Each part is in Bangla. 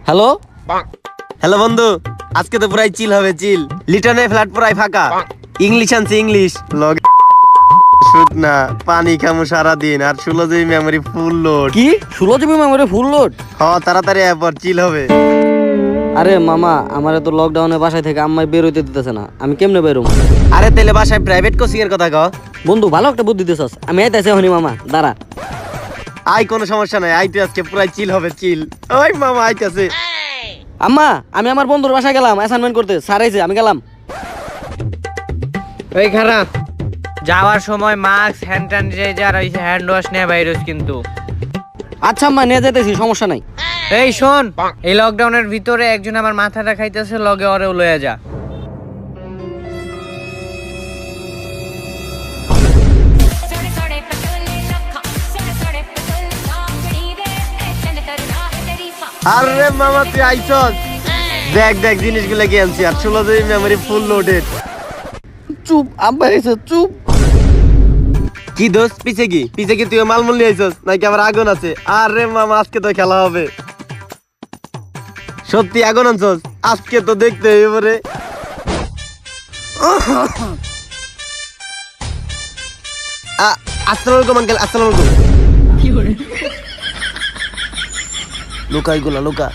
হ্যালো হ্যালো বন্ধু, আজকে তো পুরাই চিল হবে, চিল। লিটনে ফ্ল্যাট পুরাই ফাঁকা। ইংলিশ আনছি, ইংলিশ লগে শুট না, পানি খামু সারাদিন, আর 16 জিবি মেমোরি ফুল লোড। কি 16 জিবি মেমোরি ফুল লোড? তাড়াতাড়ি এবার চিল হবে। আরে মামা, আমারে তো লকডাউনে বাসায় থেকে আম্মাই বের হইতে দিতেছে না, আমি কেমনে বেরোম? আরে তেলে বাসায় প্রাইভেট কোচিং এর কথা কও। বন্ধু ভালো একটা বুদ্ধি দিতেছস, আমি আইতাছি হনি মামা, দাঁড়া। আই কোনো সমস্যা নাই, আইতে আজকে পুরাই চিল হবে, চিল। ওই মামা আইতাছে। আম্মা, আমি আমার বন্ধুর বাসায় গেলাম অ্যাসাইনমেন্ট করতে, স্যার আইছে, আমি গেলাম। ওই খারাপ যাওয়ার সময় মাস্ক, হ্যান্ড স্যানিটাইজার, ওই হ্যান্ড ওয়াশ নিয়ে বাইরেস কিন্তু। আচ্ছা আম্মা, নিয়ে যাইতেছি, সমস্যা নাই। এই শোন, এই লকডাউনের ভিতরে একজন আমার মাথাটা খাইতেছে, লগে ওরেও লয়ে যা। আরে মামা তুই আইছস, দেখ দেখ জিনিসগুলো কি আনছি, আর 16 জিবি মেমোরি ফুল লোডেড। চুপ, আব্বা আইছে, চুপ। কি দোস্ত, পিছে কি তুই মালমূল নিয়ে আইছস নাকি আবার আগুন আছে? আরে মামা আজকে তো খেলা হবে। সত্যি আগুন আনছস? আজকে তো দেখতে এবারে। আসসালামু আলাইকুম আঙ্কেল, আসসালামু আলাইকুম। লুকা এগুলা লুকা।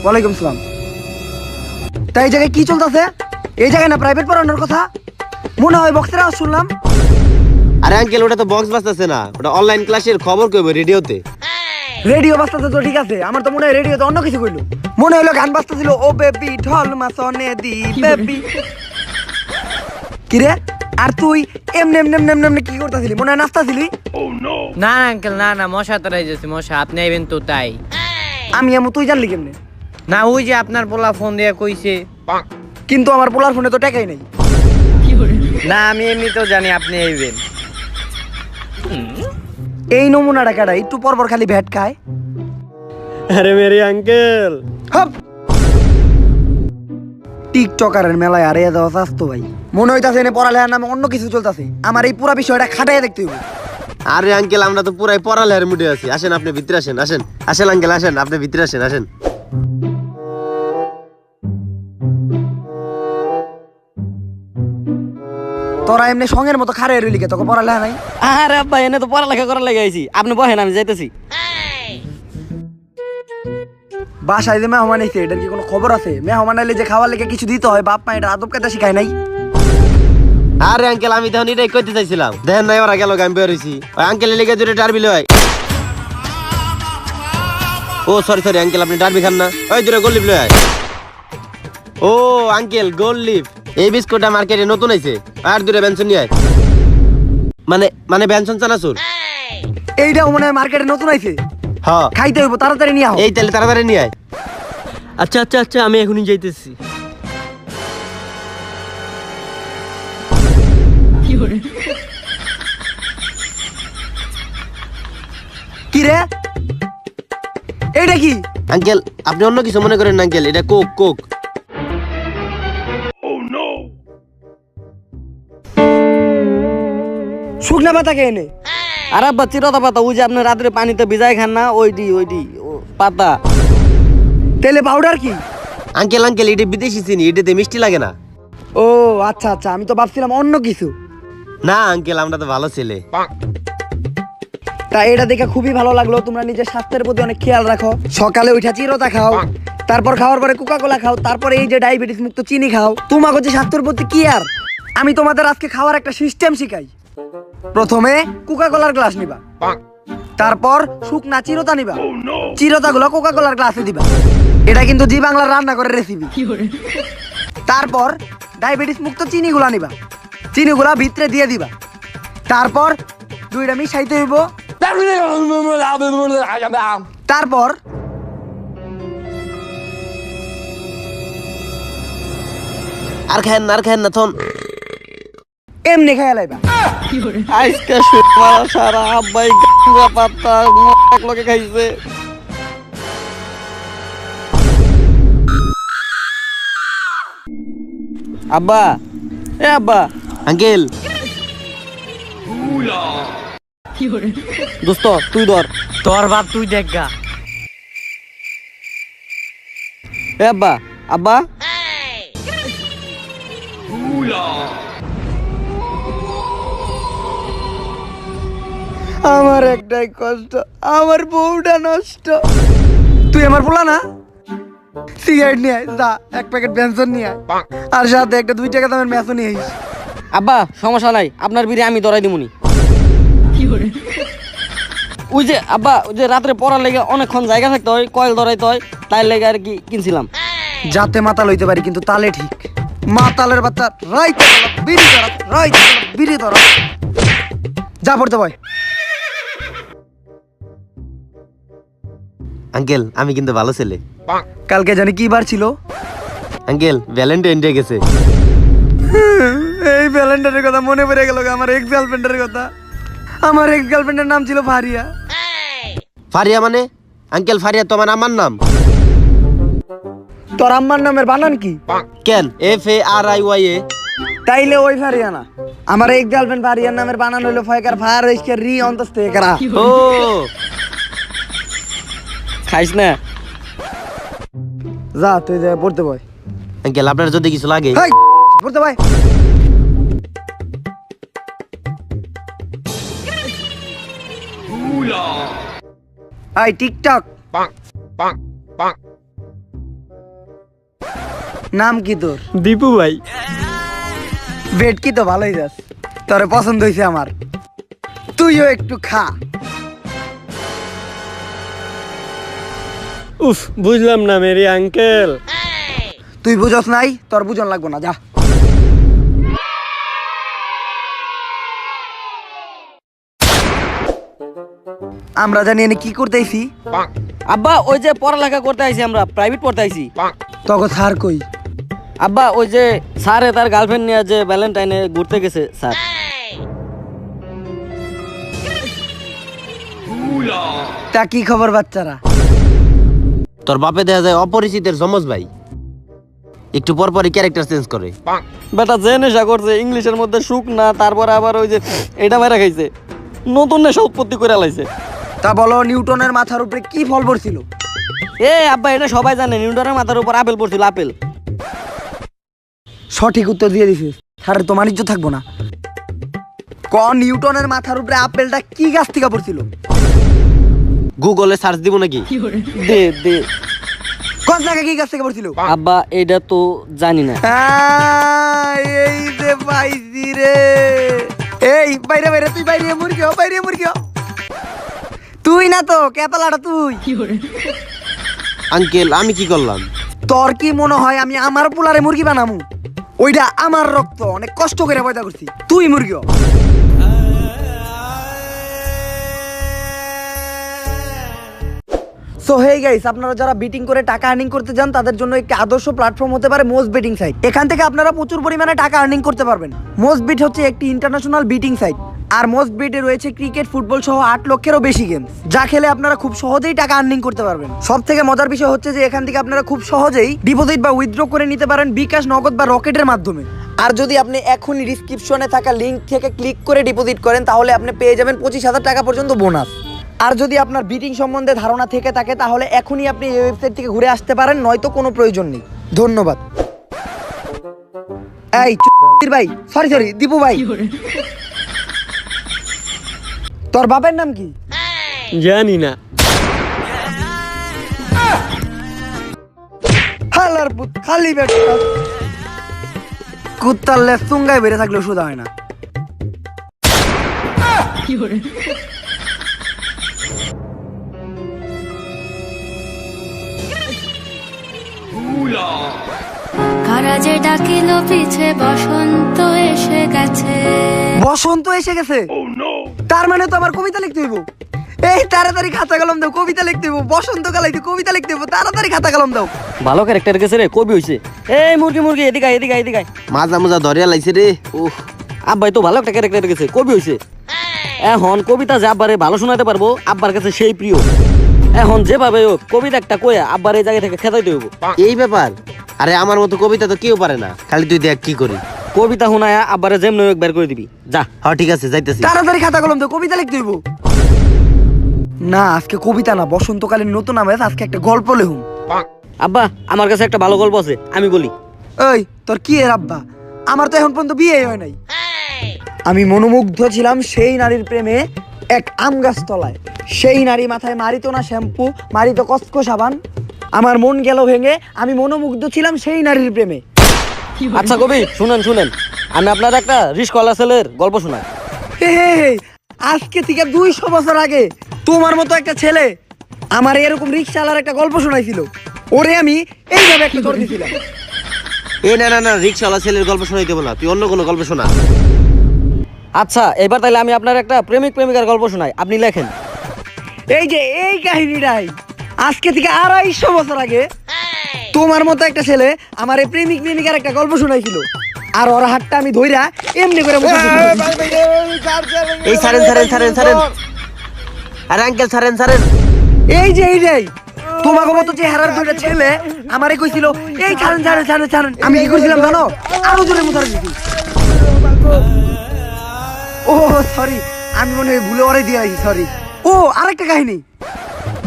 ওয়ালাইকুম সালাম। তাই এই জায়গায় কি চলতেছে? এই জায়গায় না প্রাইভেট পড়ানোর কথা? মনে হয় বক্সের আওয়াজ শুনলাম। আরে আঙ্কেল, ওটা তো বক্স বাজতেছে না, ওটা অনলাইন ক্লাসের খবর কইবে রেডিওতে। রেডিও বাজতেছে তো ঠিক আছে, আমার তো মনে হয় রেডিওতে অন্য কিছু কইলো। মনে হলো গান বাজতেছিল, ও বেবি ঢল মাসনে দি বেবি। কি রে, আর তুই এমনি এমনি এমনি এমনি এমনি কি করতেছিলি? মনে হয় নাচতেছিলি? না আঙ্কেল, না মশা তারাই যাচ্ছে, মশা। আপনি আইবেন তো তাই। আমি এমন, তুই জানলি কেমনে? না ওই যে আপনার পোলা ফোন দিয়ে কইছে। কিন্তু আমার পোলার ফোনে তো টাকাই নাই। না আমি এমনিতেও জানি আপনি আইবেন। এই নমুনাটা কাটা একটু পরপর খালি ভ্যাট খায়। আরে মেরি আঙ্কেল, হপ টিকটকারের মেলায় আরে যাওয়া স্বাস্থ্য ভাই। মনে হইতাছে এনে পড়ালেখার নামে অন্য কিছু চলতেছে। আমার এই পুরা বিষয়টা খাটাইয়া দেখতে হইব। আরে আঙ্কেল, আমরা তো পুরাই পড়ালেখার মুডে আছি। আসেন আপনি ভিতরে আসেন, আসেন আসেন আঙ্কেল, আসেন আপনি ভিতরে আসেন, আসেন। তোরা এমনি সঙ্গের মতো খারে রইলি কে? তোকে পড়ালেখা নাই? আরে আব্বা, এনে তো পড়ালেখা করার লাগে আইছি, আপনি বহেন, আমি যাইতেছি। বাসায় যে মেহমান এসে, এটার কি কোনো খবর আছে? মেহমান এলে যে খাওয়ার লেগে কিছু দিতে হয়, বাপ মা এটা আদব কায়দা শিখায় নাই? আরে আঙ্কেল, আমি তখন এটাই কইতে চাইছিলাম। দেখেন নাই ওরা গেল, আমি বের হইছি। ওই আঙ্কেলের লেগে জুড়ে ডারবি লয়। ও সরি আঙ্কেল, আপনি ডারবি খান না? ওই দূরে গোল লিফ লয়। ও আঙ্কেল, গোল লিফ এই বিস্কুটটা মার্কেটে নতুন আইছে। আর দূরে বেনসন নিয়ে আয়। মানে বেনসন চানাচুর। এইটাও মনে হয় মার্কেটে নতুন আইছে। হ্যাঁ খাইতে হইব, তাড়াতাড়ি নিয়ে আও। এই তাহলে তাড়াতাড়ি নিয়ে আয়। আচ্ছা আচ্ছা আচ্ছা, আমি এখনই যাইতেছি। কি রে, এইটা কি? আঙ্কেল, আপনি অন্য কিছু মনে করেন না আঙ্কেল, এটা কোক, কোক। শুকনা পাতা কে এনে? আর আব্বা, চিরতা পাতা, ওই যে আপনি রাত্রে পানিতে ভিজাই খান না, ওইটি পাতা। তেলে পাউডার কি? আঙ্কেল এটা বিদেশি চিনি, এটাতে মিষ্টি লাগে না। ও আচ্ছা আচ্ছা, আমি তো ভাবছিলাম অন্য কিছু। না আঙ্কেল, আমরা তো ভালো ছেলে। তা এটা দেখে খুবই ভালো লাগলো, তোমরা নিজের স্বাস্থ্যের প্রতি অনেক খেয়াল রাখো। সকালে উঠা চিরতা খাও, তারপর খাওয়ার পরে কোকা কোলা খাও, তারপরে এই যে ডায়াবেটিস মুক্ত চিনি খাও। তোমাকে যে স্বাস্থ্যের প্রতি কি আর, আমি তোমাদের আজকে খাওয়ার একটা সিস্টেম শিখাই। প্রথমে কোকা কোলার গ্লাস নিবা, তারপর শুকনা চিরতা নিবা, চিরতা গুলো কোকা কোলার গ্লাসে দিবা। এটা কিন্তু জি বাংলার রান্না করে রেসিপি। তারপর ডায়াবেটিস মুক্ত চিনি গুলা নিবা, চিনি গুলা ভিতরে দিয়ে দিবা। তারপর দুইটা মিশাইতে হইব। তারপর আর খায়েন না থন। এমনি খাইয়া লাইবা। আজকে সুপার সারা আব্বাই গাঁজা পাতা লোকে খাইছে। আব্বা, এ আব্বা। আঙ্কেল দোস্ত তুই ধর। তোর বাপ তুই দেখ গা। এ আব্বা, আব্বা আমার একটাই কষ্ট, আমার বউটা নষ্ট। তুই আমার বলা না, সিগারেট নিয়ে আয়, যা এক প্যাকেট বেনসন নিয়ে আয়, আর সাথে একটা 2 টাকা দামের ম্যাচও নিয়ে আইস। আব্বা সমস্যা নাই, আপনার বিড়ি আমি ধরাই দিমুনি। ওই যে আব্বা, ওই যে রাত্রে পড়ার লেগে অনেকক্ষণ জায়গা থাকতে হয়, কয়েল ধরাইতে হয়, তাই লেগে আর কি কিনছিলাম। যাতে মাতাল হইতে পারি কিন্তু তালে ঠিক। মাতালের বাচ্চা রাইতে বিড়ি ধরা, রাইতে বিড়ি ধরা। যা পড়তে ভাই। আঙ্কেল আমি কিন্তু ভালো ছেলে। কালকে জানি কি বার ছিল? আঙ্কেল ভ্যালেন্টাইন ডে গেছে। এই ভ্যালেন্টাইনের কথা মনে পড়ে গেল, আমার এক্স গার্লফ্রেন্ডের কথা। আমার এক্স গার্লফ্রেন্ডের নাম ছিল ফারিয়া। ফারিয়া মানে? আঙ্কেল ফারিয়া তো আমার নাম। তোর আম্মার নামের বানান কি? কেন? FARIYA। তাইলে ওই ফারিয়া না, আমার এক্স গার্লফ্রেন্ড ফারিয়ার নামের বানান হলো ফয়কার ফার ইসকে রি অন্তস্তে করা। ও খাইস না? যা তুই যা পড়তে বয়। আঙ্কেল আপনার যদি কিছু লাগে। হেই পড়তে বয়। I TikTok. নাম কি তোর? দীপু ভাই। বেড কি তো ভালোই যাস, তোরে পছন্দ হয়েছে আমার, তুইও একটু খা। উফ, বুঝলাম না মেরি আঙ্কেল। তুই বুঝস নাই, তোর বুঝন লাগবো না, যা। আমরা জানি এনে কি করতেছি। আব্বা ওই যে পড়ালেখা করতে আইছি, আমরা প্রাইভেট পড়তে আইছি। তখন স্যার কই? আব্বা ওই যে স্যারে তার গার্লফ্রেন্ড নিয়ে যে ভ্যালেন্টাইনে ঘুরতে গেছে স্যার। তা কি খবর বাচ্চারা? তোর বাপে দেখা যায় অপরিচিতের যমজ ভাই, একটু পর পরই ক্যারেক্টার চেঞ্জ করে। বেটা যে নেশা করছে ইংলিশের মধ্যে সুখ না, তারপরে আবার ওই যে এটা মেরা খাইছে, নতুন নেশা উৎপত্তি করে লাইছে। তা বলো, নিউটনের মাথার উপরে কি ফল পড়ছিল? এ আব্বা এটা সবাই জানে, নিউটনের মাথার উপর আপেল পড়ছিল, আপেল। সঠিক উত্তর দিয়ে দিছিস, স্যারের তো মানিজ্য থাকবো না। ক নিউটনের মাথার উপরে আপেলটা কি গাছ থেকে পড়ছিল? গুগলে সার্চ দিব নাকি? দে দে কোন জায়গায় কি গাছ থেকে পড়ছিল? আব্বা এটা তো জানি না। এই যে পাইছি রে। এই বাইরে বাইরে, তুই বাইরে মুরগি হ, বাইরে মুরগি হ। তুই না তো ক্যাপালাটা তুই। আঙ্কেল আমি কি করলাম? তোর কি মনে হয় আমি আমার পোলারে মুরগি বানামু? ওইটা আমার রক্ত, অনেক কষ্ট করে পয়দা করছি। তুই মুরগি হ। সো হেই গাইস, আপনারা যারা বেটিং করে টাকা আর্নিং করতে চান তাদের জন্য একটি আদর্শ প্ল্যাটফর্ম হতে পারে মোস্ট বেটিং সাইট। এখান থেকে আপনারা প্রচুর পরিমাণে টাকা আর্নিং করতে পারবেন। মোস্ট বিট হচ্ছে একটি ইন্টারন্যাশনাল বিটিং সাইট, আর মোস্ট বিটে রয়েছে ক্রিকেট, ফুটবল সহ 8 লক্ষেরও বেশি গেম, যা খেলে আপনারা খুব সহজেই টাকা আর্নিং করতে পারবেন। সব থেকে মজার বিষয় হচ্ছে যে এখান থেকে আপনারা খুব সহজেই ডিপোজিট বা উইথড্র করে নিতে পারেন বিকাশ, নগদ বা রকেটের মাধ্যমে। আর যদি আপনি এখনই ডিসক্রিপশনে থাকা লিঙ্ক থেকে ক্লিক করে ডিপোজিট করেন তাহলে আপনি পেয়ে যাবেন 25,000 টাকা পর্যন্ত বোনাস। আর যদি আপনার বিটিং সম্বন্ধে ধারণা থেকে থাকে তাহলে এখনই আপনি এই ওয়েবসাইট থেকে ঘুরে আসতে পারেন, নয়তো কোনো প্রয়োজন নেই। ধন্যবাদ। এই ভাই, সরি দীপু ভাই, তোর বাপের নাম কি? জানি না। হালার পুত, খালি বেটা কুত্তার লেজ চুঙ্গায় বেড়ে থাকলেও সুদা হয় না। কারাজে ডাকিল পিছে বসন্ত এসে গেছে। বসন্ত এসে গেছে? তার মানে তো আমার কবিতা লিখতে হইব। এই তাড়াতাড়ি খাতা কলম দাও, কবিতা লিখতে হইব। বসন্তকালে কবিতা লিখতে হইব, তাড়াতাড়ি খাতা কলম দাও। ভালো ক্যারেক্টার গেছে রে, কবি হইছে। এই মুরগি মুরগি এদিকে আয়, এদিকে আয়, এদিকে আয়। মাজা মাজা ধরিয়া লাইছে রে। উফ, আব্বাই তো ভালো একটা ক্যারেক্টার গেছে, কবি হইছে। এখন কবিতা যে আব্বারে ভালো শোনাতে পারবো, আব্বার কাছে সেই প্রিয়। এখন যেভাবে হোক কবিতা একটা কইয়া আব্বার এই জায়গা থেকে খেতাইতে হইব। এই ব্যাপার? আরে আমার মতো কবিতা তো কেউ পারে না, খালি তুই দেখ কি করি। কবিতা শোনায়া আব্বারে যেমন হোক বের করে দিবি যা। হ্যাঁ ঠিক আছে যাইতেছি। তাড়াতাড়ি খাতা কলম তো কবিতা লিখতে হইব। না আজকে কবিতা না, বসন্তকালীন নতুন আমেজ, আজকে একটা গল্প লেহুম। আব্বা আমার কাছে একটা ভালো গল্প আছে, আমি বলি। ওই তোর কি এর আব্বা, আমার তো এখন পর্যন্ত বিয়ে হয় নাই। আমি মনোমুগ্ধ ছিলাম সেই নারীর প্রেমে এক আম গাছ তলায়। সেই নারী মাথায় মারিত না শ্যাম্পু, মারিত কসকো সাবান। আমার মন গেল ভেঙে, আমি মনোমুগ্ধ ছিলাম সেই নারীর প্রেমে। আচ্ছা কবি শুনেন শুনেন, আমি আপনার একটা রিস্কওয়ালা ছেলের গল্প শোনাই। হে হে হে, আজকে থেকে 200 বছর আগে তোমার মতো একটা ছেলে আমার এরকম রিক্সাওয়ালার একটা গল্প শোনাইছিল। ওরে আমি এইভাবে একটা ধরে দিয়েছিলাম। না না না, রিক্সাওয়ালা ছেলের গল্প শোনাই দেবো না, তুই অন্য কোনো গল্প শোনা। আচ্ছা এবার তাহলে আমি আপনার একটা প্রেমিক প্রেমিকার গল্প শোনাই, আপনি লেখেন। এই যে এই কাহিনীটাই আজকে থেকে 250 বছর আগে তোমার মতো একটা ছেলে আমার এই প্রেমিক প্রেমিকার একটা গল্প শোনাইছিল। আর ওর হাতটা আমি ধইরা এমনি করে বসে ছিলাম। এই ছাড়েন ছাড়েন ছাড়েন ছাড়েন, আরে আঙ্কেল ছাড়েন ছাড়েন। এই যে এইটাই তোমার মতো চেহারার দুইটা ছেলে আমারে কইছিল এই ছাড়েন ছাড়েন ছাড়েন ছাড়েন। আমি কি করছিলাম জানো? আরো জোরে মুতার দিছি। ও সরি, আমি মনে হয় ভুলে ওরে দিয়ে আইছি, সরি। ও আরেকটা কাহিনী,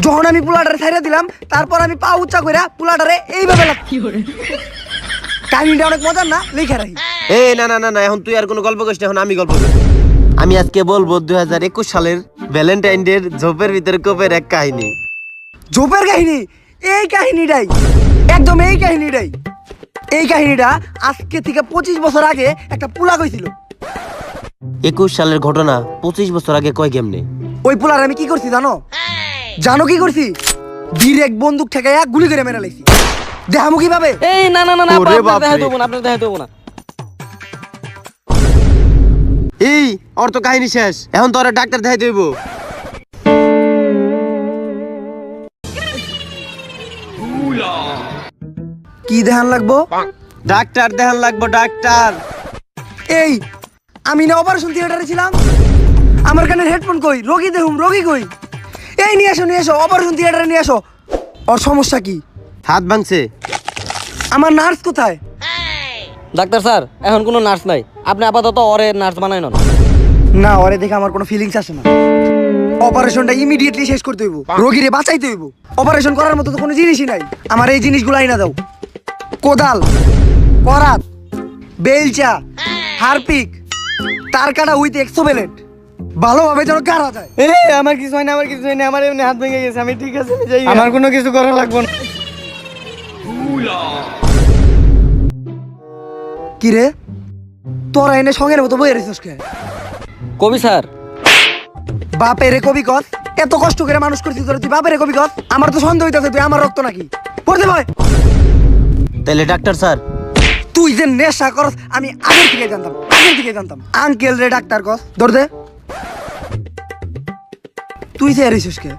যখন আমি পুলাটারে ছাইরা দিলাম তারপর আমি পা উচ্চা কইরা পুলাটারে এইভাবে লাগছি। কাহিনীটা অনেক মজার না, লিখে রাখি। না না না না, এখন তুই আর কোনো গল্প করিস না, এখন আমি গল্প করি। আমি আজকে বলবো 2021 সালের ভ্যালেন্টাইন ডের ঝোপের ভিতরে কোপের এক কাহিনী। জোপের কাহিনী, এই কাহিনীটাই একদম এই কাহিনীটাই। এই কাহিনীটা আজকে থেকে 25 বছর আগে একটা পুলা কইছিল। 21 সালের ঘটনা 25 বছর আগে কয় কেমনে? ওই পুলার আমি কি করছি জানো? জানো কি করছি? ডিরেক্ট বন্দুক ঠেকাইয়া গুলি করে মেরে লাইছি। দেখামু কিভাবে? এই না না না না, ওরে আপনার বাপরে। দেখাই দেবো না, আপনার দেখাই দেবো না। এই ওর তো কাহিনী শেষ, এখন তো ওরা ডাক্তার দেখাই দেব। কি দেখান লাগবো? ডাক্তার দেখান লাগবো, ডাক্তার। এই আমি না অপারেশন থিয়েটারে ছিলাম, আমার কানের হেডফোন কই? রোগী দেখুম, রোগী কই? এই নিয়ে আসো অপারেশন থিয়েটারে নিয়ে আসো। ওর সমস্যা কি? হাত ভাঙছে। আমার নার্স কোথায়? ডাক্তার স্যার এখন কোনো নার্স নাই, আপনি আপাতত ওরে নার্স বানাই নন। না, ওরে দেখে আমার কোনো ফিলিংস আসে না। অপারেশনটা ইমিডিয়েটলি শেষ করতে হইব, রোগীরে বাঁচাইতে হইব। অপারেশন করার মতো তো কোনো জিনিসই নাই। আমার এই জিনিসগুলো আইনা দাও। কোদাল, করাত, বেলচা, হারপিক, তার কাটা উইথ এক্সোবেলেট, ভালোভাবে যেন কাটা যায়। আমার কিছু হয় না, আমার কিছু হয় না, আমার এমনি হাত ভেঙে গেছে, আমি ঠিক আছে, আমি যাই। আমার কোনো কিছু করা লাগবে না। কি রে, তোরা এনে সঙ্গের মতো বইয়ে রেছিস কে? কবি স্যার, বাপেরে কবি কস, এত কষ্ট করে মানুষ করছিস তোরা, তুই বাপেরে কবি কস? আমার তো সন্দেহ হইতাছে তুই আমার রক্ত নাকি। পড়তে ভয়। তাহলে ডাক্তার স্যার? তুই যে নেশা করস আমি আগের থেকে জানতাম, আগের থেকে জানতাম। আঙ্কেল রে ডাক্তার কস, ধর দে। তুই যে রেছিস কে?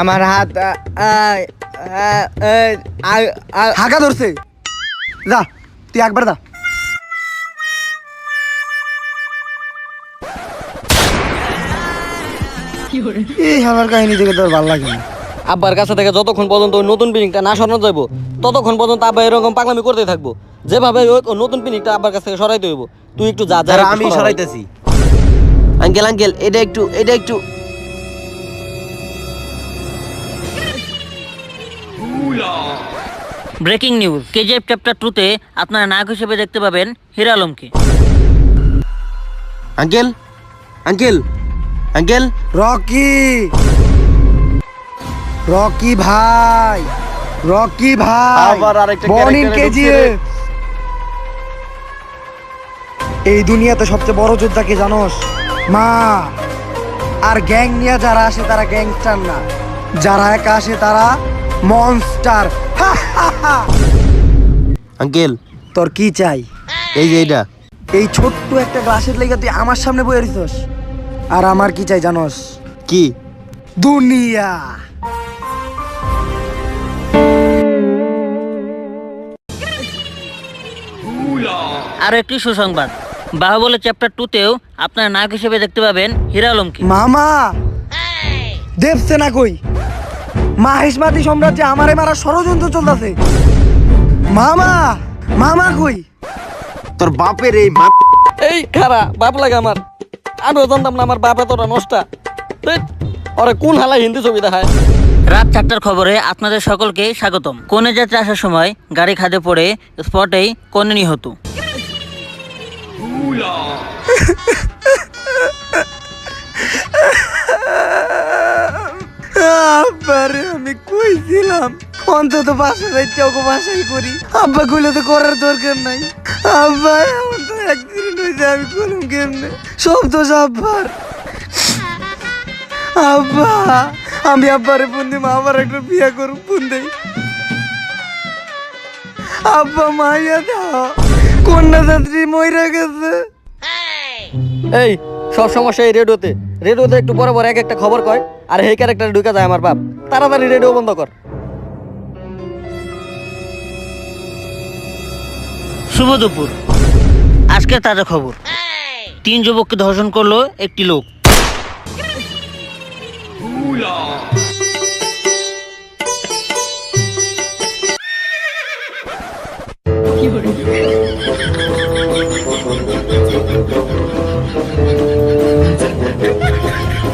আমার হাত হাঁকা ধরছে। যা তুই একবার দা। এই আমার কাহিনী থেকে তোর ভালো লাগে না। আব্বার কাছে থেকে যতক্ষণ পর্যন্ত ওই নতুন পিনিকটা না সরানো যাবো ততক্ষণ পর্যন্ত আব্বা এরকম পাগলামি করতে থাকবো। যেভাবে ওই নতুন পিনিকটা আব্বার কাছ থেকে সরাইতে হইব, তুই একটু যা যা। যারা আমি সরাইতেছি। আঙ্কেল আঙ্কেল, এটা একটু ব্রেকিং নিউজ, কেজিএফ চ্যাপ্টার 2-তে আপনারা নায়ক হিসেবে দেখতে পাবেন হিরো আলমকে। Uncle uncle uncle. Rocky, Rocky ভাই, রকি ভাই, আবার আরেকটা born in character ঢুকছে KGF। এই দুনিয়াতে সবচেয়ে বড় যোদ্ধা কে জানোস? মা। আর গ্যাং নিয়ে যারা আসে তারা গ্যাংস্টার না, যারা একা আসে তারা মনস্টার। আঙ্কেল তোর কি চাই? এই যে এইটা। এই ছোট্ট একটা গ্লাসের লেগে তুই আমার সামনে বয়ে রইছস। আর আমার কি চাই জানোস? কি? দুনিয়া। আরও একটি সুসংবাদ, বাহুবলী চ্যাপ্টার 2-তেও আপনারা নায়ক হিসেবে দেখতে পাবেন হিরো আলমকে। মামা দেখছে না কই মাহেশমাতি সাম্রাজ্যে আমারে মারা ষড়যন্ত্র চলতেছে। মামা, মামা কই? তোর বাপের এই এই খারা বাপ লাগে আমার, আমিও জানতাম না আমার বাপ এতটা নষ্টা। ধ্যাৎ, ওরে কোন হালা হিন্দি ছবি দেখায়। রাত 4টার খবরে আপনাদের সকলকে স্বাগতম। কনে যাত্রা আসার সময় গাড়ি খাদে পড়ে স্পটেই কনে নিহত। আব্বারে আমি কইছিলাম অন্তত বাসার চৌকো বাসাই করি, আব্বা কইলে তো করার দরকার নাই। আব্বা আমার তো অ্যাক্সিডেন্ট হয়েছে, আমি করলাম কেমনে? সব দোষ আব্বার। আব্বা আমি আব্বারে ফোন দিই, আবার একটা বিয়া করুক ফোন দেই। আব্বা মাইয়া দাও, কন্যাযাত্রী মইরা গেছে। এই সব সমস্যা এই রেডিওতে একটু পরে পরে এক একটা খবর কয়, আর এই ক্যারেক্টারে ঢুকে যায় আমার বাপ। তাড়াতাড়ি রেডিও বন্ধ কর। শুভ দুপুর। আজকের তাজা খবর, 3 যুবককে ধর্ষণ করলো একটি লোক।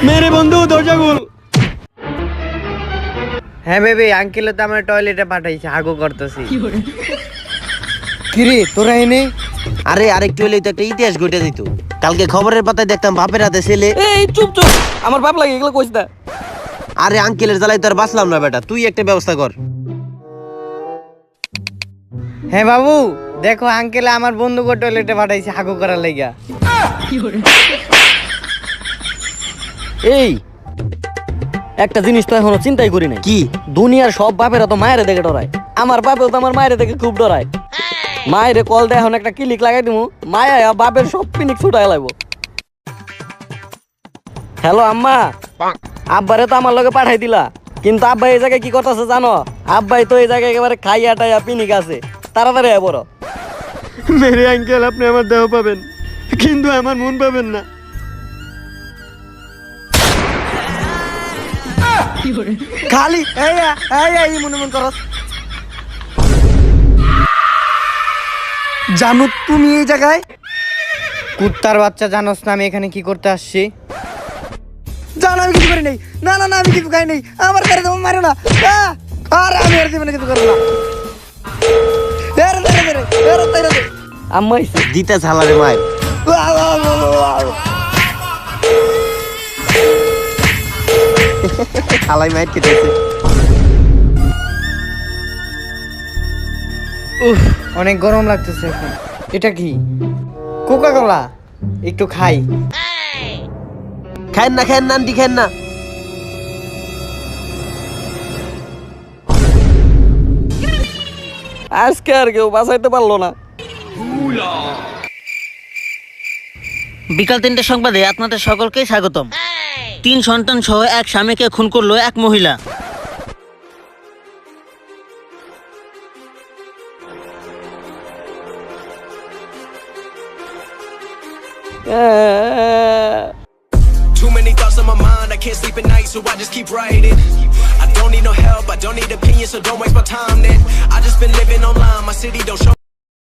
মেরে বন্ধু দরজা খুল। হ্যাঁ বেবি, আঙ্কেল তো আমার টয়লেটে পাঠাইছে, হাগু করতেছি। কিরে তোরা এনে? আরে আরেকটু হলেই তো একটা ইতিহাস ঘটে দিত। কালকে খবরের পাতায় দেখতাম বাপের হাতে ছেলে। এই চুপ চুপ, আমার বাপ লাগে এগুলো কইস না। আরে আঙ্কেলের জ্বালাই তো আর বাঁচলাম না বেটা, তুই একটা ব্যবস্থা কর। হ্যাঁ বাবু, দেখো আঙ্কেল আমার বন্ধুকে টয়লেটে পাঠাইছে হাগু করার লাইগা। এই একটা জিনিস তো এখনো চিন্তাই করি নাই। কি? দুনিয়ার সব বাপেরা তো মায়ের দেখে ডরায়, আমার বাপেও তো আমার মায়ের দেখে খুব ডরায়। মায়ের কল দেয় এখন একটা ক্লিক লাগাই দিমু, মায়া বাপের সব পিনিক ছুটাই লাগবো। হ্যালো আম্মা, আব্বারে তো আমার লগে পাঠাই দিলা, কিন্তু আব্বা এই জায়গায় কি করতেছে জানো? আব্বাই তো এই জায়গায় একেবারে খাইয়া টাইয়া পিনিক আছে। তাড়াতাড়ি আয় বড়। মেরে আঙ্কেল, আপনি আমার দেহ পাবেন কিন্তু আমার মন পাবেন না। খালি এই মনে মন করস। জানো তুমি এই জায়গায়? কুত্তার বাচ্চা, জানোস না আমি এখানে কি করতে আসছি? জানো আমি কিছু করি নাই। না না না আমি কিছু খাই নাই, আমার কারে তোমার মারো না। আর আমি আর জীবনে কিছু করবো না। আম্মা আইছে। দিতে ঝালারে মায়। খালাই মাইর খেতেছে। উফ, অনেক গরম লাগতেছে এখন। এটা কি? কোকা কোলা, একটু খাই। খায়েন না আন্টি, খায়েন না। আজকে আর কেউ বাঁচাইতে পারলো না। বিকাল 3টার সংবাদে আপনাদের সকলকে স্বাগতম। 3 সন্তান সহ এক স্বামীকে খুন করলো এক মহিলা। Too many thoughts on my mind, I can't sleep at night, so I just keep writing. I don't need no help, I don't need opinions, so don't waste my time then. I just been living online, my city don't show